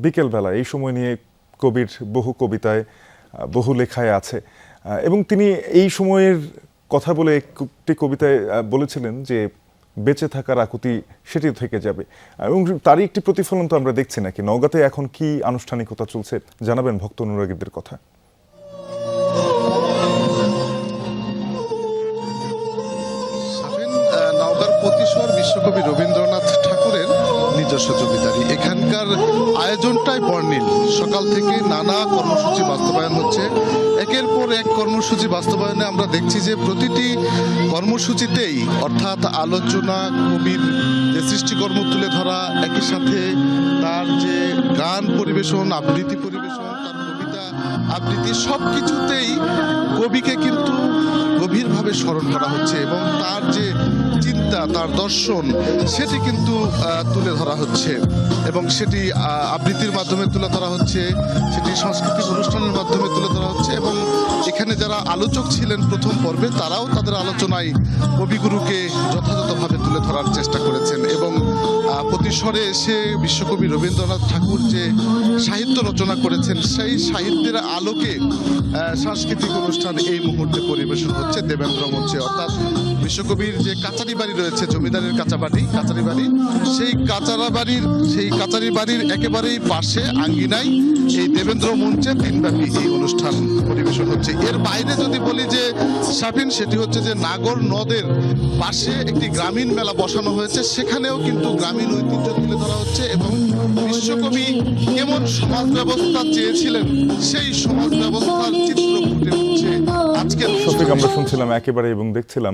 বিকেলবেলা এই সময় নিয়ে কবির বহু কবিতায় বহু লেখায় আছে এবং তিনি এই সময়ের কথা বলে একটি কবিতায় বলেছিলেন যে বেঁচে থাকার আকুতি সেটি থেকে যাবে এবং তারই একটি প্রতিফলন তো আমরা দেখছি নাকি। নওগাঁতে এখন কি আনুষ্ঠানিকতা চলছে জানাবেন ভক্ত অনুরাগীদের কথা। নওগাঁর পতিশ্বর বিশ্বকবি রবীন্দ্রনাথ ঠাকুরের নিজস্ব জমিদারি। এখানকার আয়োজনটাই বর্ণিল। সকাল থেকে নানা কর্মসূচি বাস্তবায়ন হচ্ছে। একের পর এক কর্মসূচি বাস্তবায়নে আমরা দেখছি যে প্রতিটি কর্মসূচিতেই অর্থাৎ আলোচনা, কবির যে সৃষ্টিকর্ম তুলে ধরা, একই সাথে তার যে গান পরিবেশন, আবৃত্তি পরিবেশন, তার কবিতা আবৃত্তি, সব কিছুতেই কবিকে কিন্তু গভীরভাবে স্মরণ করা হচ্ছে এবং তার যে চিন্তা, তার দর্শন, সেটি কিন্তু তুলে ধরা হচ্ছে এবং সেটি আবৃত্তির মাধ্যমে তুলে ধরা হচ্ছে, সেটি সাংস্কৃতিক অনুষ্ঠানের মাধ্যমে তুলে ধরা হচ্ছে এবং এখানে যারা আলোচক ছিলেন প্রথম পর্বে তারাও তাদের আলোচনায় কবিগুরুকে যথাযথভাবে তুলে ধরার চেষ্টা করেছেন এবং প্রতিস্বরে এসে বিশ্বকবি রবীন্দ্রনাথ ঠাকুর যে সাহিত্য রচনা করেছেন সেই সাহিত্যের আলোকে সাংস্কৃতিক অনুষ্ঠান এই মুহূর্তে পরিবেশন হচ্ছে দেবেন্দ্র মঞ্চে। অর্থাৎ বিশ্বকবির যে কাচারি বাড়ি রয়েছে, জমিদারের কাচারি বাড়ি, সেই কাচারি বাড়ির একেবারেই পাশে আঙ্গিনায় এই দেবেন্দ্র মঞ্চে দিনব্যাপী এই অনুষ্ঠান পরিবেশন হচ্ছে। এর বাইরে যদি বলি যে শাফিন, সেটি হচ্ছে যে নাগর নদের পাশে একটি গ্রামীণ মেলা বসানো হয়েছে, সেখানেও কিন্তু গ্রামীণ ঐতিহ্য তুলে ধরা হচ্ছে এবং বিশ্বকবি কেমন সমাজ ব্যবস্থা চেয়েছিলেন সেই সমাজ ব্যবস্থার চিত্র ফুটে উঠছে আজকে। শফিক, আমরা শুনছিলাম একেবারে এবং দেখছিলাম